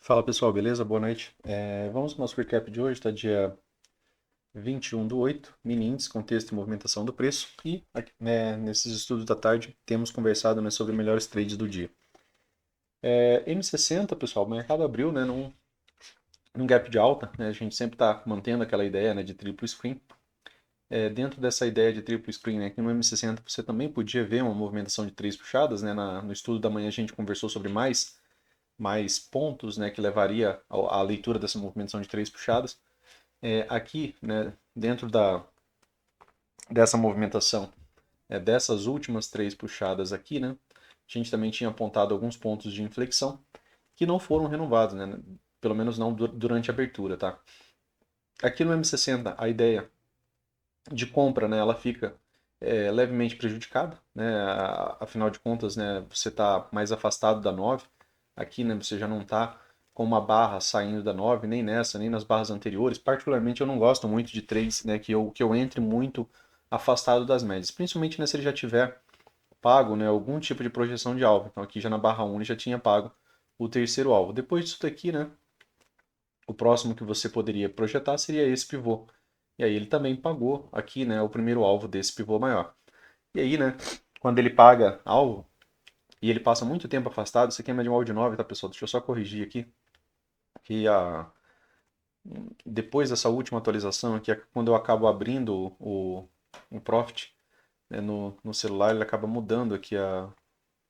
Fala pessoal, beleza? Boa noite. Vamos para o nosso recap de hoje, tá? Dia 21/8, mini índice, contexto e movimentação do preço. E nesses estudos da tarde temos conversado, né, sobre melhores trades do dia. M60, pessoal, o mercado abriu, né, num gap de alta, né? A gente sempre está mantendo aquela ideia, né, de triplo screen. Dentro dessa ideia de triplo screen, né, aqui no M60 você também podia ver uma movimentação de três puxadas, né? No estudo da manhã a gente conversou sobre mais pontos, né, que levaria à leitura dessa movimentação de três puxadas. Aqui, né, dentro dessa movimentação, dessas últimas três puxadas aqui, né, a gente também tinha apontado alguns pontos de inflexão que não foram renovados, né, pelo menos não durante a abertura, tá? Aqui no M60, a ideia de compra, né, ela fica levemente prejudicada, né, afinal de contas, né, você está mais afastado da 9, aqui, né, você já não está com uma barra saindo da 9, nem nessa, nem nas barras anteriores. Particularmente, eu não gosto muito de trades, né, que eu entre muito afastado das médias, principalmente, né, se ele já tiver pago, né, algum tipo de projeção de alvo. Então, aqui já na barra 1 ele já tinha pago o terceiro alvo. Depois disso daqui, né, o próximo que você poderia projetar seria esse pivô. E aí ele também pagou aqui, né, o primeiro alvo desse pivô maior. E aí, né, quando ele paga alvo e ele passa muito tempo afastado, isso aqui é média móvel de 9, tá, pessoal? Deixa eu só corrigir aqui, que depois dessa última atualização, que é quando eu acabo abrindo o Profit, né, no celular, ele acaba mudando aqui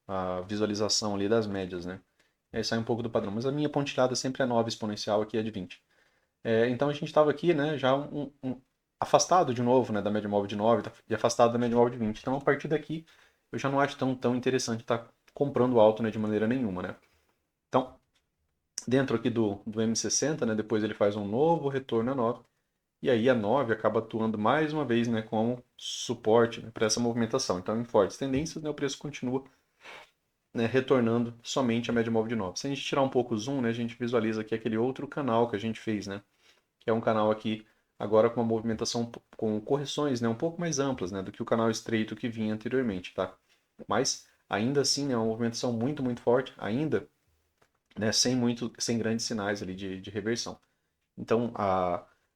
a visualização ali das médias, né? E aí sai um pouco do padrão. Mas a minha pontilhada sempre é 9 exponencial, aqui é de 20. Então a gente estava aqui, né, já afastado de novo, né, da média móvel de 9 e afastado da média móvel de 20. Então a partir daqui eu já não acho tão interessante estar comprando alto, né, de maneira nenhuma, né? Então, dentro aqui do M60, né, depois ele faz um novo retorno a 9 e aí a 9 acaba atuando mais uma vez, né, como suporte, né, para essa movimentação. Então, em fortes tendências, né, o preço continua, né, retornando somente a média móvel de 9. Se a gente tirar um pouco o zoom, né, a gente visualiza aqui aquele outro canal que a gente fez, né, que é um canal aqui agora com uma movimentação com correções, né, um pouco mais amplas, né, do que o canal estreito que vinha anteriormente, tá? Mas ainda assim é uma movimentação muito forte, ainda, né, sem grandes sinais ali de reversão. Então,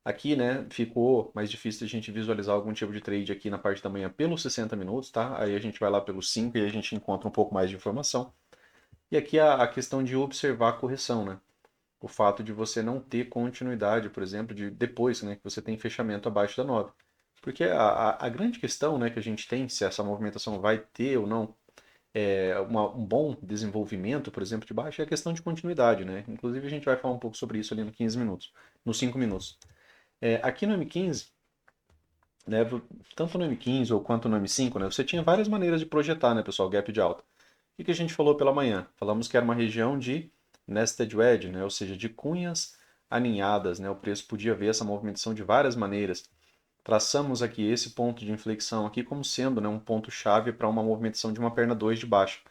aqui, né, ficou mais difícil a gente visualizar algum tipo de trade aqui na parte da manhã pelos 60 minutos, tá? Aí a gente vai lá pelos 5 e a gente encontra um pouco mais de informação. E aqui a questão de observar a correção, né? O fato de você não ter continuidade, por exemplo, de depois, né, que você tem fechamento abaixo da 9. Porque a grande questão, né, que a gente tem, se essa movimentação vai ter ou não um bom desenvolvimento, por exemplo, de baixo, é a questão de continuidade, né? Inclusive a gente vai falar um pouco sobre isso ali no 15 minutos, nos 5 minutos. Aqui no M15, né, tanto no M15 ou quanto no M5, né, você tinha várias maneiras de projetar, né, pessoal, gap de alta. O que a gente falou pela manhã? Falamos que era uma região de nested wedge, né, ou seja, de cunhas aninhadas, né, o preço podia ver essa movimentação de várias maneiras. Traçamos aqui esse ponto de inflexão aqui como sendo, né, um ponto chave para uma movimentação de uma perna 2 de baixo.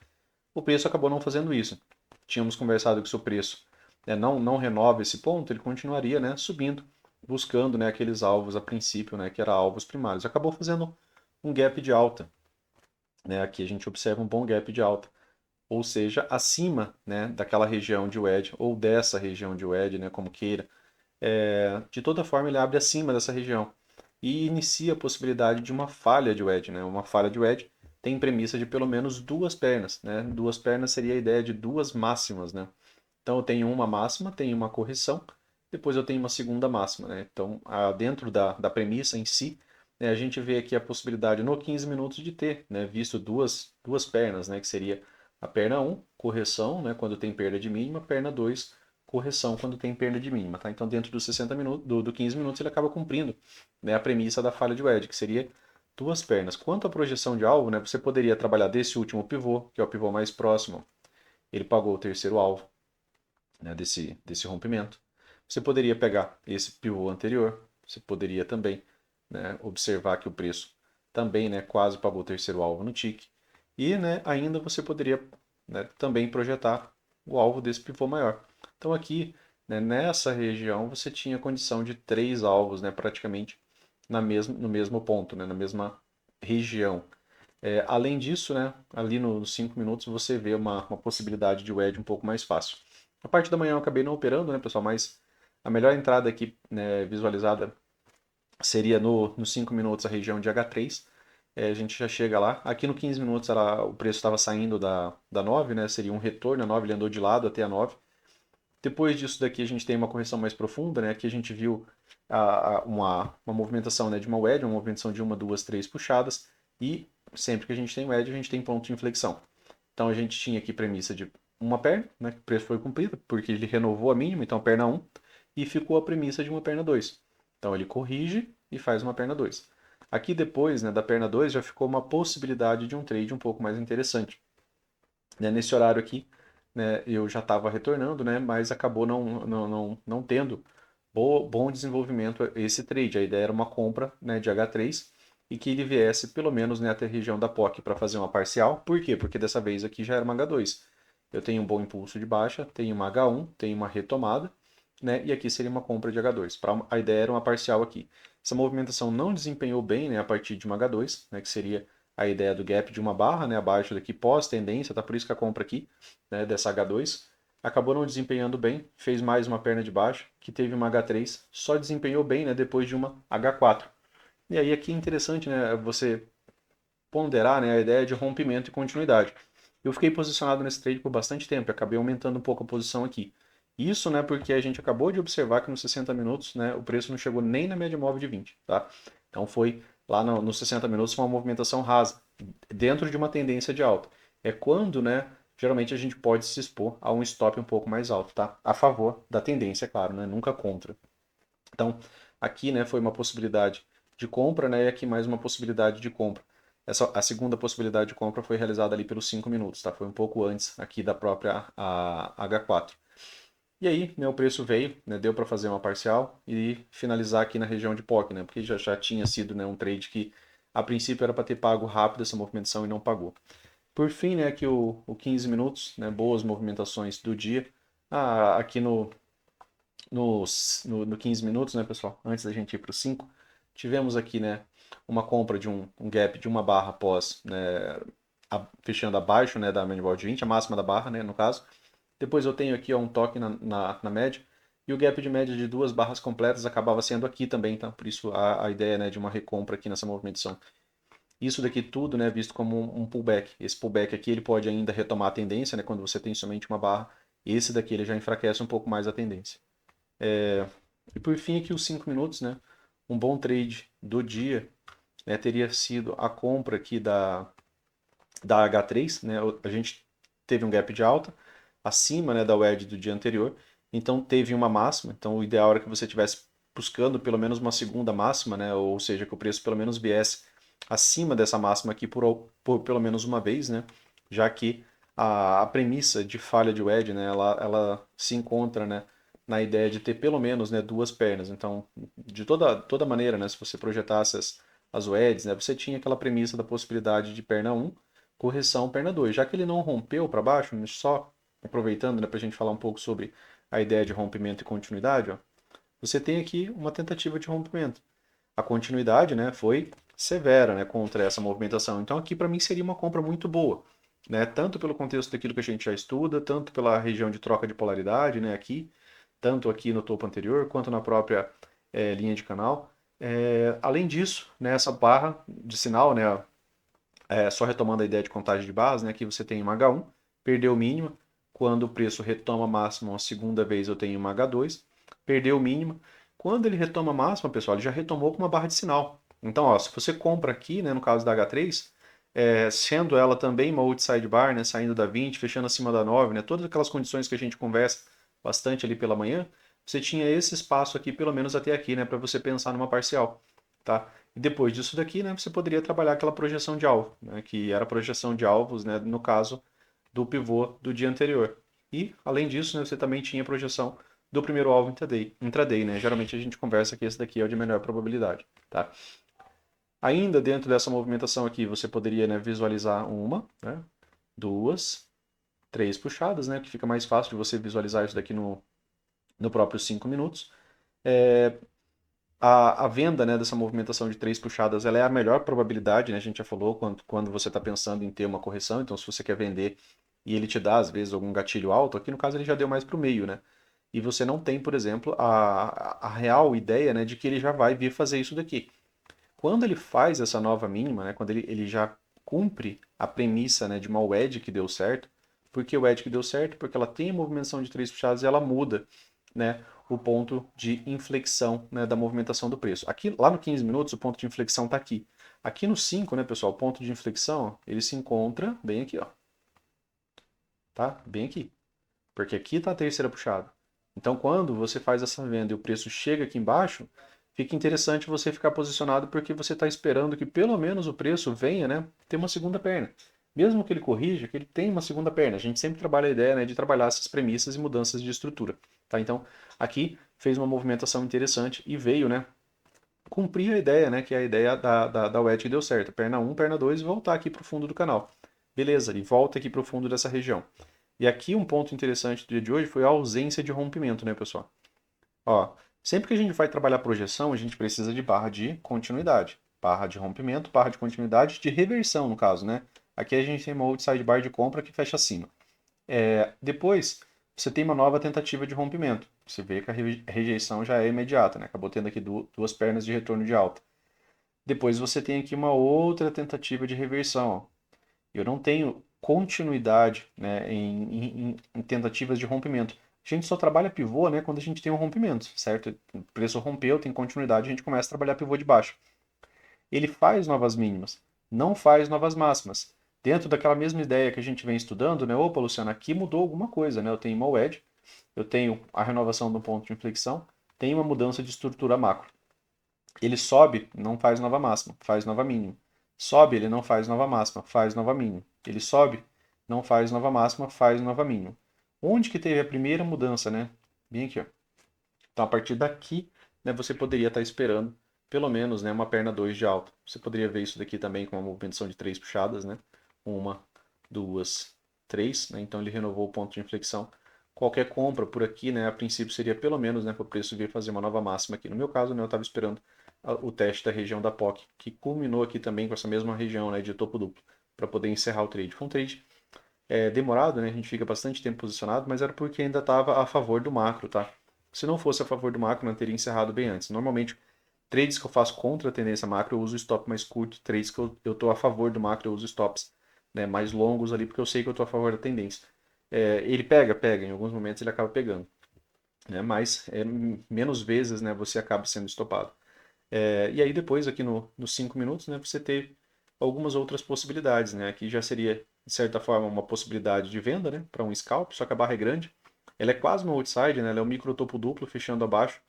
O preço acabou não fazendo isso. Tínhamos conversado que se o preço, né, não renova esse ponto, ele continuaria, né, subindo, buscando, né, aqueles alvos a princípio, né, que eram alvos primários. Acabou fazendo um gap de alta. Né, aqui a gente observa um bom gap de alta, ou seja, acima, né, daquela região de wedge ou dessa região de wedge, né, como queira. De toda forma, ele abre acima dessa região e inicia a possibilidade de uma falha de wedge, né? Uma falha de wedge tem premissa de pelo menos duas pernas, né? Duas pernas seria a ideia de duas máximas, né? Então eu tenho uma máxima, tenho uma correção, depois eu tenho uma segunda máxima, né? Então, dentro da premissa em si, né, a gente vê aqui a possibilidade no 15 minutos de ter, né, visto duas pernas, né, que seria a perna um correção, né, quando tem perda de mínima, perna 2 correção quando tem perda de mínima, tá? Então, dentro dos 60 minutos, do 15 minutos, ele acaba cumprindo, né, a premissa da falha de wedge, que seria duas pernas. Quanto à projeção de alvo, né, você poderia trabalhar desse último pivô, que é o pivô mais próximo, ele pagou o terceiro alvo, né, desse rompimento. Você poderia pegar esse pivô anterior, você poderia também, né, observar que o preço também, né, quase pagou o terceiro alvo no TIC. E, né, ainda você poderia, né, também projetar o alvo desse pivô maior. Então aqui, né, nessa região, você tinha condição de três alvos, né, praticamente no mesmo ponto, né, na mesma região. Além disso, né, ali nos 5 minutos você vê uma possibilidade de wedge um pouco mais fácil. A parte da manhã eu acabei não operando, né, pessoal, mas a melhor entrada aqui, né, visualizada seria nos 5 minutos a região de H3. A gente já chega lá. Aqui no 15 minutos o preço estava saindo da 9, né? Seria um retorno, a 9 ele andou de lado até a 9. Depois disso daqui a gente tem uma correção mais profunda, né? Aqui a gente viu uma movimentação, né, de uma wedge, uma movimentação de uma, duas, três puxadas. E sempre que a gente tem wedge, a gente tem ponto de inflexão. Então a gente tinha aqui premissa de uma perna, né? O preço foi cumprido, porque ele renovou a mínima, então perna 1. E ficou a premissa de uma perna 2. Então ele corrige e faz uma perna 2. Aqui depois, né, da perna 2 já ficou uma possibilidade de um trade um pouco mais interessante. Né, nesse horário aqui, né, eu já estava retornando, né, mas acabou não tendo bom desenvolvimento esse trade. A ideia era uma compra, né, de H3 e que ele viesse pelo menos, né, até a região da POC para fazer uma parcial. Por quê? Porque dessa vez aqui já era uma H2. Eu tenho um bom impulso de baixa, tenho uma H1, tenho uma retomada, né, e aqui seria uma compra de H2. A ideia era uma parcial aqui. Essa movimentação não desempenhou bem, né, a partir de uma H2, né, que seria a ideia do gap de uma barra, né, abaixo daqui pós-tendência, tá? Por isso que a compra aqui, né, dessa H2 acabou não desempenhando bem, fez mais uma perna de baixo, que teve uma H3, só desempenhou bem, né, depois de uma H4. E aí aqui é interessante, né, você ponderar, né, a ideia de rompimento e continuidade. Eu fiquei posicionado nesse trade por bastante tempo, acabei aumentando um pouco a posição aqui. Isso, né, porque a gente acabou de observar que nos 60 minutos, né, o preço não chegou nem na média móvel de 20, tá? Então foi lá nos 60 minutos uma movimentação rasa, dentro de uma tendência de alta. É quando, né, geralmente a gente pode se expor a um stop um pouco mais alto, tá? A favor da tendência, é claro, né, nunca contra. Então, aqui, né, foi uma possibilidade de compra, né, e aqui mais uma possibilidade de compra. A segunda possibilidade de compra foi realizada ali pelos 5 minutos, tá? Foi um pouco antes aqui da própria H4. E aí, né, o preço veio, né, deu para fazer uma parcial e finalizar aqui na região de POC, né, porque já tinha sido, né, um trade que a princípio era para ter pago rápido essa movimentação e não pagou. Por fim, né, aqui o 15 minutos, né, boas movimentações do dia. Aqui no 15 minutos, né, pessoal, antes da gente ir para o 5, tivemos aqui, né, uma compra de um gap de uma barra após, né, fechando abaixo, né, da Manival de 20, a máxima da barra, né, no caso. Depois eu tenho aqui ó, um toque na média, e o gap de média de duas barras completas acabava sendo aqui também, tá? Por isso a ideia, né, de uma recompra aqui nessa movimentação. Isso daqui tudo, né, visto como um pullback. Esse pullback aqui ele pode ainda retomar a tendência, né, quando você tem somente uma barra. Esse daqui ele já enfraquece um pouco mais a tendência. E por fim aqui os 5 minutos, né? Um bom trade do dia, né, teria sido a compra aqui da H3, né? A gente teve um gap de alta acima, né, da wedge do dia anterior, então teve uma máxima, então o ideal era que você estivesse buscando pelo menos uma segunda máxima, né, ou seja, que o preço pelo menos viesse acima dessa máxima aqui por pelo menos uma vez, né, já que a premissa de falha de wedge, né, ela se encontra, né, na ideia de ter pelo menos, né, duas pernas. Então, de toda maneira, né, se você projetasse as wedges, né, você tinha aquela premissa da possibilidade de perna 1, correção perna 2. Já que ele não rompeu para baixo, só aproveitando, né, para a gente falar um pouco sobre a ideia de rompimento e continuidade, ó, você tem aqui uma tentativa de rompimento. A continuidade, né, foi severa, né, contra essa movimentação. Então aqui para mim seria uma compra muito boa, né, tanto pelo contexto daquilo que a gente já estuda, tanto pela região de troca de polaridade, né, aqui, tanto aqui no topo anterior quanto na própria linha de canal. Além disso, né, essa barra de sinal, né, só retomando a ideia de contagem de barras, né, aqui você tem uma H1, perdeu mínima, quando o preço retoma máxima uma segunda vez eu tenho uma H2, perdeu mínima, quando ele retoma máxima, pessoal, ele já retomou com uma barra de sinal. Então, ó, se você compra aqui, né, no caso da H3, sendo ela também uma outside bar, né, saindo da 20, fechando acima da 9, né, todas aquelas condições que a gente conversa bastante ali pela manhã, você tinha esse espaço aqui, pelo menos até aqui, né, para você pensar numa parcial, tá? E depois disso daqui, né, você poderia trabalhar aquela projeção de alvo, né, que era a projeção de alvos, né, no caso do pivô do dia anterior. E, além disso, né, você também tinha a projeção do primeiro alvo intraday, né? Geralmente a gente conversa que esse daqui é o de menor probabilidade, tá? Ainda dentro dessa movimentação aqui, você poderia, né, visualizar uma, né, duas, três puxadas, né, que fica mais fácil de você visualizar isso daqui no próprio 5 minutos. A venda, né, dessa movimentação de três puxadas, ela é a melhor probabilidade, né? A gente já falou quando você está pensando em ter uma correção. Então, se você quer vender e ele te dá, às vezes, algum gatilho alto, aqui no caso ele já deu mais para o meio, né? E você não tem, por exemplo, a real ideia, né, de que ele já vai vir fazer isso daqui. Quando ele faz essa nova mínima, né, quando ele já cumpre a premissa, né, de uma wedge que deu certo, por que wedge que deu certo? Porque ela tem a movimentação de três puxadas e ela muda, né, o ponto de inflexão, né, da movimentação do preço. Aqui, lá no 15 minutos, o ponto de inflexão está aqui. Aqui no 5, né, pessoal, o ponto de inflexão, ele se encontra bem aqui, ó. Tá? Bem aqui. Porque aqui está a terceira puxada. Então, quando você faz essa venda e o preço chega aqui embaixo, fica interessante você ficar posicionado porque você está esperando que pelo menos o preço venha, né, ter uma segunda perna. Mesmo que ele corrija, que ele tenha uma segunda perna. A gente sempre trabalha a ideia, né, de trabalhar essas premissas e mudanças de estrutura. Tá? Então, aqui fez uma movimentação interessante e veio, né, cumprir a ideia, né, que é a ideia da wedge que deu certo. Perna 1, perna 2 e voltar aqui para o fundo do canal. Beleza, ele volta aqui para o fundo dessa região. E aqui um ponto interessante do dia de hoje foi a ausência de rompimento, né, pessoal? Ó, sempre que a gente vai trabalhar projeção, a gente precisa de barra de continuidade. Barra de rompimento, barra de continuidade, de reversão, no caso, né? Aqui a gente tem uma outside bar de compra que fecha acima. Depois, você tem uma nova tentativa de rompimento. Você vê que a rejeição já é imediata, né? Acabou tendo aqui duas pernas de retorno de alta. Depois você tem aqui uma outra tentativa de reversão. Ó. Eu não tenho continuidade, né, em tentativas de rompimento. A gente só trabalha pivô, né, quando a gente tem um rompimento, certo? O preço rompeu, tem continuidade, a gente começa a trabalhar pivô de baixo. Ele faz novas mínimas, não faz novas máximas. Dentro daquela mesma ideia que a gente vem estudando, né? Opa, Luciano, aqui mudou alguma coisa, né? Eu tenho uma wedge, eu tenho a renovação do ponto de inflexão, tenho uma mudança de estrutura macro. Ele sobe, não faz nova máxima, faz nova mínima. Sobe, ele não faz nova máxima, faz nova mínima. Ele sobe, não faz nova máxima, faz nova mínima. Onde que teve a primeira mudança, né? Bem aqui, ó. Então, a partir daqui, né, você poderia estar esperando pelo menos, né, uma perna 2 de alta. Você poderia ver isso daqui também com uma movimentação de três puxadas, né? Uma, duas, três, né? Então ele renovou o ponto de inflexão. Qualquer compra por aqui, né, a princípio seria pelo menos, né, para o preço vir fazer uma nova máxima aqui. No meu caso, né, eu estava esperando o teste da região da POC, que culminou aqui também com essa mesma região, né, de topo duplo, para poder encerrar o trade. Foi um trade demorado, né? A gente fica bastante tempo posicionado, mas era porque ainda estava a favor do macro, tá? Se não fosse a favor do macro, não teria encerrado bem antes. Normalmente, trades que eu faço contra a tendência macro, eu uso stop mais curto. Trades que eu estou a favor do macro, eu uso stops, né, mais longos ali, porque eu sei que eu estou a favor da tendência. Ele pega, em alguns momentos ele acaba pegando, né? Mas menos vezes, né, você acaba sendo estopado. E aí depois, aqui nos 5 minutos, né, você teve algumas outras possibilidades, né? Aqui já seria, de certa forma, uma possibilidade de venda, né, para um scalp, só que a barra é grande. Ela é quase uma outside, né? Ela é um micro topo duplo fechando abaixo.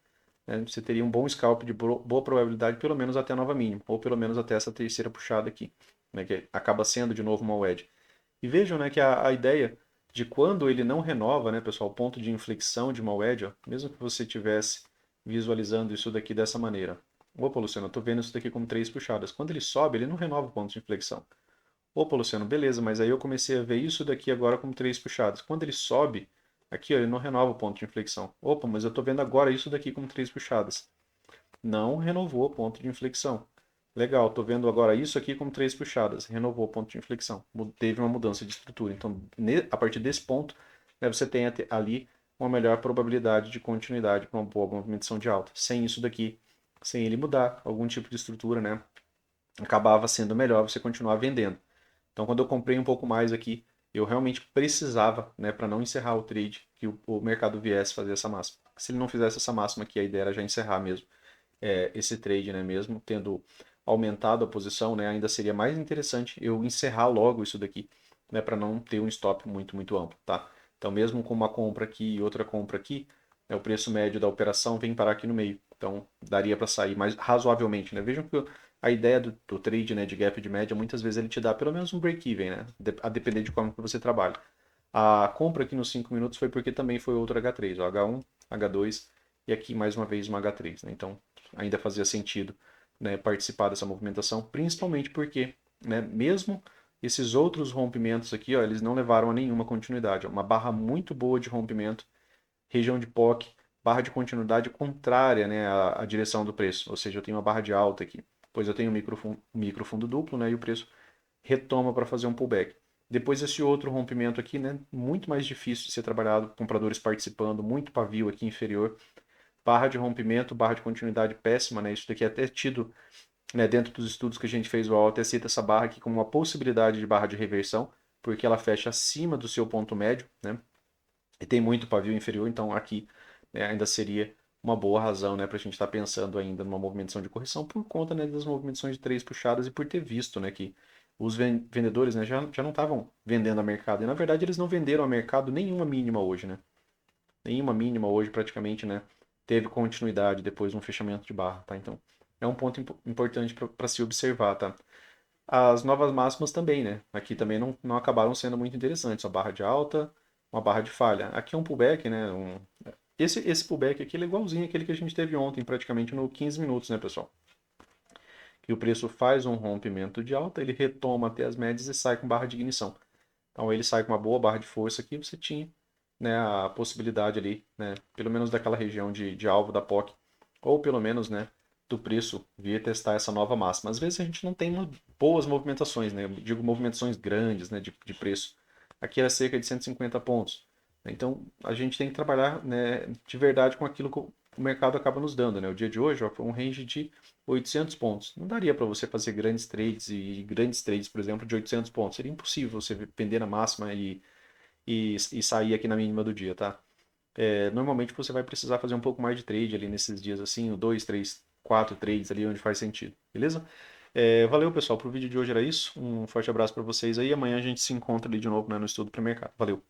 Né? Você teria um bom scalp de boa probabilidade, pelo menos até a nova mínima, ou pelo menos até essa terceira puxada aqui, né? Que acaba sendo de novo uma wedge. E vejam, né, que a ideia de quando ele não renova, né, pessoal, o ponto de inflexão de uma wedge, ó, mesmo que você tivesse visualizando isso daqui dessa maneira. Opa, Luciano, eu estou vendo isso daqui como três puxadas. Quando ele sobe, ele não renova o ponto de inflexão. Opa, Luciano, beleza, mas aí eu comecei a ver isso daqui agora como três puxadas. Quando ele sobe, aqui ó, ele não renova o ponto de inflexão. Opa, mas eu estou vendo agora isso daqui como três puxadas. Não renovou o ponto de inflexão. Legal, estou vendo agora isso aqui como três puxadas. Renovou o ponto de inflexão. Teve uma mudança de estrutura. Então, a partir desse ponto, né, você tem ali uma melhor probabilidade de continuidade para uma boa movimentação de alta. Sem isso daqui, sem ele mudar algum tipo de estrutura, né, acabava sendo melhor você continuar vendendo. Então, quando eu comprei um pouco mais aqui, eu realmente precisava, né, para não encerrar o trade, que o mercado viesse fazer essa máxima. Se ele não fizesse essa máxima aqui, a ideia era já encerrar mesmo esse trade, né, mesmo tendo aumentado a posição, né, ainda seria mais interessante eu encerrar logo isso daqui, né, para não ter um stop muito, muito amplo, tá? Então, mesmo com uma compra aqui e outra compra aqui, né, o preço médio da operação vem parar aqui no meio. Então, daria para sair mais razoavelmente, né? Vejam que a ideia do trade, né, de gap de média, muitas vezes ele te dá pelo menos um break-even, né? A depender de como que você trabalha. A compra aqui nos 5 minutos foi porque também foi outro H3, o H1, H2 e aqui mais uma vez uma H3, né? Então, ainda fazia sentido, né, participar dessa movimentação, principalmente porque, né, mesmo esses outros rompimentos aqui, ó, eles não levaram a nenhuma continuidade. Uma barra muito boa de rompimento, região de POC, barra de continuidade contrária, né, à direção do preço. Ou seja, eu tenho uma barra de alta aqui, pois eu tenho um micro fundo duplo, né, e o preço retoma para fazer um pullback. Depois esse outro rompimento aqui, né? Muito mais difícil de ser trabalhado, compradores participando, muito pavio aqui inferior. Barra de rompimento, barra de continuidade péssima, né? Isso daqui é até tido, né, dentro dos estudos que a gente fez, o UOL até cita essa barra aqui como uma possibilidade de barra de reversão, porque ela fecha acima do seu ponto médio, né? E tem muito pavio inferior, então aqui, né, ainda seria uma boa razão, né, para a gente estar pensando ainda numa movimentação de correção por conta, né, das movimentações de três puxadas e por ter visto, né, que os vendedores, né, já não estavam vendendo a mercado. E na verdade eles não venderam a mercado nenhuma mínima hoje, né? Nenhuma mínima hoje praticamente, né, teve continuidade depois de um fechamento de barra, tá? Então é um ponto importante para se observar, tá? As novas máximas também, né? Aqui também não acabaram sendo muito interessantes. A barra de alta, uma barra de falha. Aqui é um pullback, né? Esse pullback aqui ele é igualzinho àquele que a gente teve ontem, praticamente no 15 minutos, né, pessoal? Que o preço faz um rompimento de alta, ele retoma até as médias e sai com barra de ignição. Então ele sai com uma boa barra de força aqui, você tinha, né, a possibilidade ali, né, pelo menos daquela região de alvo da POC, ou pelo menos, né, do preço vir testar essa nova máxima. Às vezes a gente não tem boas movimentações, né, eu digo movimentações grandes, né, de preço. Aqui era cerca de 150 pontos. Então a gente tem que trabalhar, né, de verdade com aquilo que o mercado acaba nos dando, né? O dia de hoje ó, foi um range de 800 pontos. Não daria para você fazer grandes trades, por exemplo, de 800 pontos. Seria impossível você vender na máxima e sair aqui na mínima do dia, tá? Normalmente você vai precisar fazer um pouco mais de trade ali nesses dias assim, 2, 3, 4 trades ali onde faz sentido, beleza? Valeu, pessoal. Pro vídeo de hoje era isso. Um forte abraço para vocês aí. Amanhã a gente se encontra ali de novo, né, no estudo pré-mercado. Valeu!